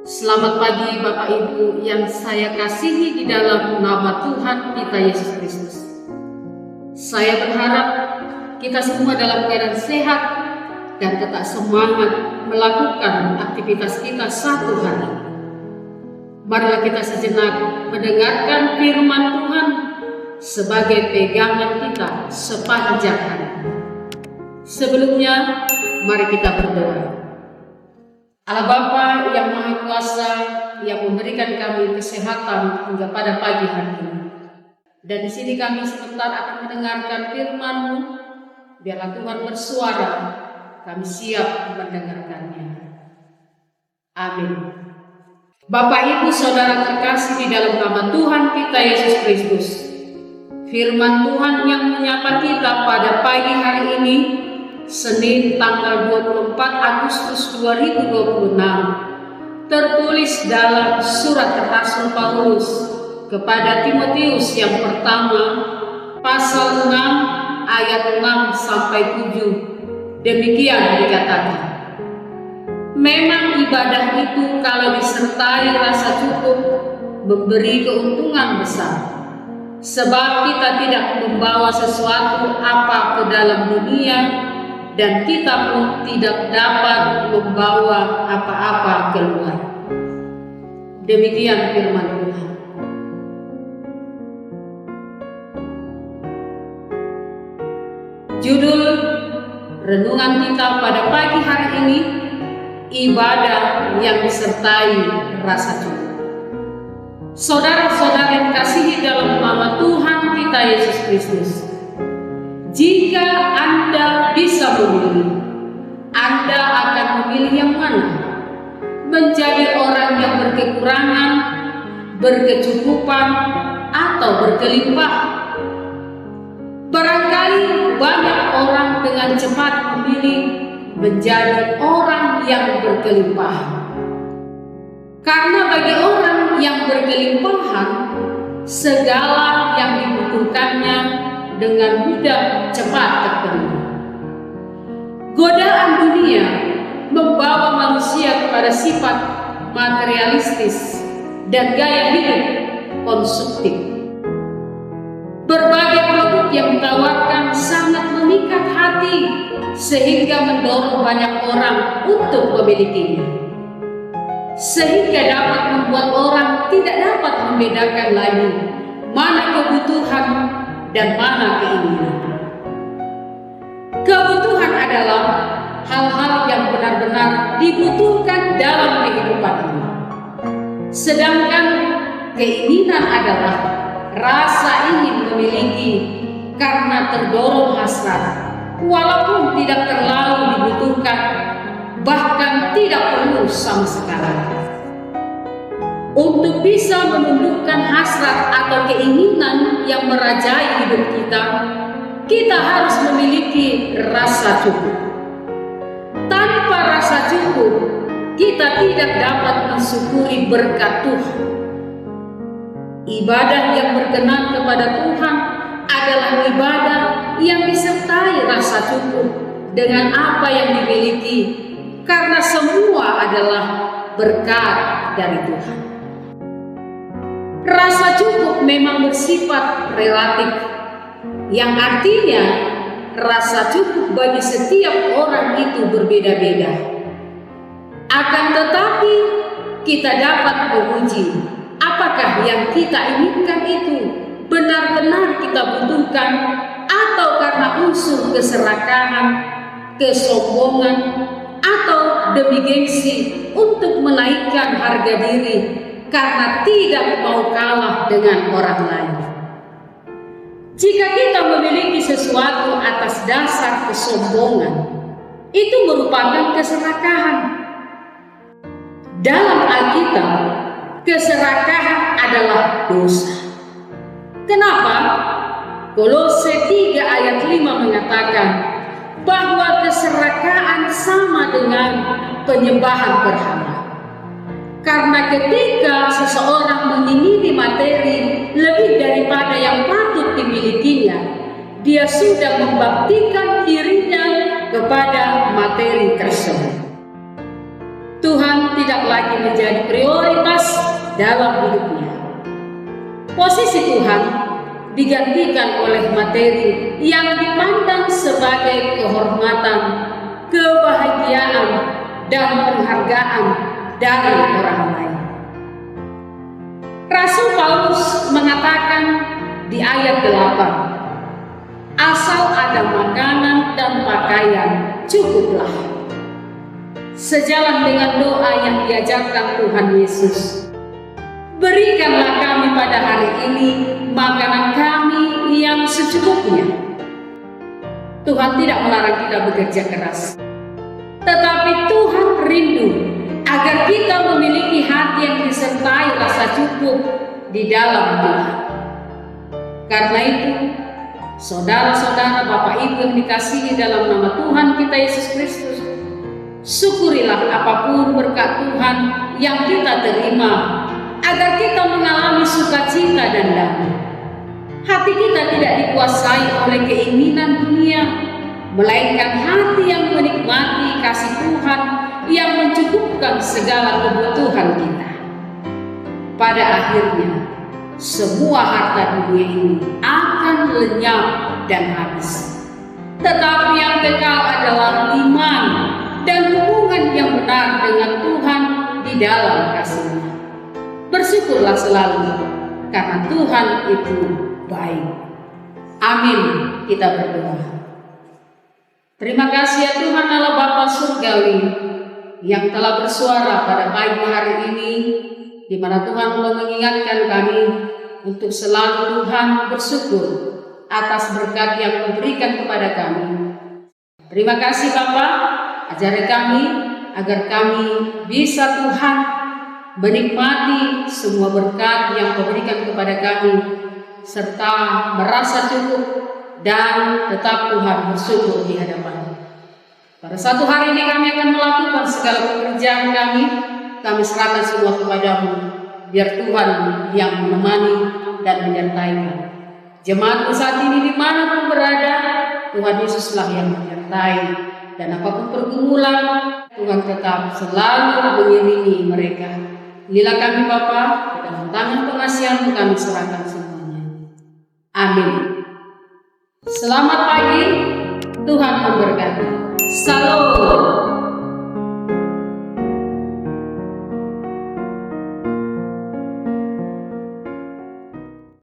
Selamat pagi Bapak Ibu yang saya kasihi di dalam nama Tuhan kita Yesus Kristus. Saya berharap kita semua dalam keadaan sehat dan tetap semangat melakukan aktivitas kita satu hari. Marilah kita sejenak mendengarkan firman Tuhan sebagai pegangan kita sepanjang hari. Sebelumnya, mari kita berdoa. Allah Bapa yang Maha Kuasa, yang memberikan kami kesehatan hingga pada pagi hari ini. Dan di sini kami sebentar akan mendengarkan firman-Mu. Biarlah Tuhan bersuara, kami siap mendengarkannya. Amin. Bapak Ibu Saudara terkasih di dalam nama Tuhan kita Yesus Kristus, firman Tuhan yang menyapa kita pada pagi hari ini, Senin tanggal 24 Agustus 2026, tertulis dalam surat Rasul Paulus kepada Timotius yang pertama, pasal 6 ayat 6 sampai 7. Demikian dikatakan, memang ibadah itu kalau disertai rasa cukup memberi keuntungan besar, sebab kita tidak membawa sesuatu apa ke dalam dunia, dan kita pun tidak dapat membawa apa-apa keluar. Demikian firman Tuhan. Judul renungan kita pada pagi hari ini, ibadah yang disertai rasa cukup. Saudara-saudara yang kasihi dalam nama Tuhan kita Yesus Kristus, jika Anda bisa memilih, Anda akan memilih yang mana? Menjadi orang yang berkekurangan, berkecukupan, atau berkelimpah? Barangkali banyak orang dengan cepat memilih menjadi orang yang berkelimpah. Karena bagi orang yang berkelimpahan, segala yang dibutuhkannya dengan mudah cepat terpenuhi. Godaan dunia membawa manusia kepada sifat materialistis dan gaya hidup konsumtif. Berbagai produk yang ditawarkan sangat memikat hati sehingga mendorong banyak orang untuk memilikinya, sehingga dapat membuat orang tidak dapat membedakan lagi mana kebutuhan dan mana keinginan. Kebutuhan adalah hal-hal yang benar-benar dibutuhkan dalam kehidupan ini. Sedangkan keinginan adalah rasa ingin memiliki karena terdorong hasrat, walaupun tidak terlalu dibutuhkan, bahkan tidak perlu sama sekali. Untuk bisa menundukkan hasrat atau keinginan yang merajai hidup kita, kita harus memiliki rasa cukup. Tanpa rasa cukup, kita tidak dapat mensyukuri berkat Tuhan. Ibadah yang berkenan kepada Tuhan adalah ibadah yang disertai rasa cukup dengan apa yang dimiliki, karena semua adalah berkat dari Tuhan. Rasa cukup memang bersifat relatif, yang artinya rasa cukup bagi setiap orang itu berbeda-beda. Akan tetapi kita dapat menguji apakah yang kita inginkan itu benar-benar kita butuhkan, atau karena unsur keserakahan, kesombongan, atau demi gengsi untuk menaikkan harga diri karena tidak mau kalah dengan orang lain. Jika kita memiliki sesuatu atas dasar kesombongan, itu merupakan keserakahan. Dalam Alkitab, keserakahan adalah dosa. Kenapa? Kolose 3 ayat 5 mengatakan bahwa keserakahan sama dengan penyembahan berhala. Karena ketika seseorang mengingini materi lebih daripada yang patut dimilikinya, dia sudah membaktikan dirinya kepada materi tersebut. Tuhan tidak lagi menjadi prioritas dalam hidupnya. Posisi Tuhan digantikan oleh materi yang dipandang sebagai kehormatan, kebahagiaan, dan penghargaan dari orang lain. Rasul Paulus mengatakan di ayat 8, asal ada makanan dan pakaian, cukuplah. Sejalan dengan doa yang diajarkan Tuhan Yesus, berikanlah kami pada hari ini makanan kami yang secukupnya. Tuhan tidak melarang kita bekerja keras, tetapi Tuhan rindu agar kita memiliki hati yang disertai rasa cukup di dalam Tuhan. Karena itu, saudara-saudara, Bapak Ibu yang dikasihi dalam nama Tuhan kita Yesus Kristus, syukurilah apapun berkat Tuhan yang kita terima, agar kita mengalami sukacita dan damai. Hati kita tidak dikuasai oleh keinginan dunia, melainkan hati yang menikmati kasih Tuhan yang mencukupkan segala kebutuhan kita. Pada akhirnya, semua harta dunia ini akan lenyap dan habis. Tetapi yang kekal adalah iman dan hubungan yang benar dengan Tuhan di dalam kasih-Nya. Bersyukurlah selalu, karena Tuhan itu baik. Amin. Kita berdoa. Terima kasih ya Tuhan Allah Bapa Surgawi yang telah bersuara pada pagi hari ini, di mana Tuhan telah mengingatkan kami untuk selalu Tuhan bersyukur atas berkat yang Kau berikan kepada kami. Terima kasih Bapa, ajari kami agar kami bisa Tuhan menikmati semua berkat yang Kau berikan kepada kami, serta merasa cukup dan tetap Tuhan bersyukur di hadapan. Pada satu hari ini kami akan melakukan segala pekerjaan kami serahkan semua kepadamu, biar Tuhan yang menemani dan menyertai kami. Jemaatku saat ini dimanapun berada, Tuhan Yesuslah yang menyertai, dan apapun pergumulan, Tuhan tetap selalu mengiringi mereka. Inilah kami Bapa, ke dalam tangan pengasihan-Mu kami serahkan semuanya. Amin. Selamat pagi, Tuhan memberkati. Salam.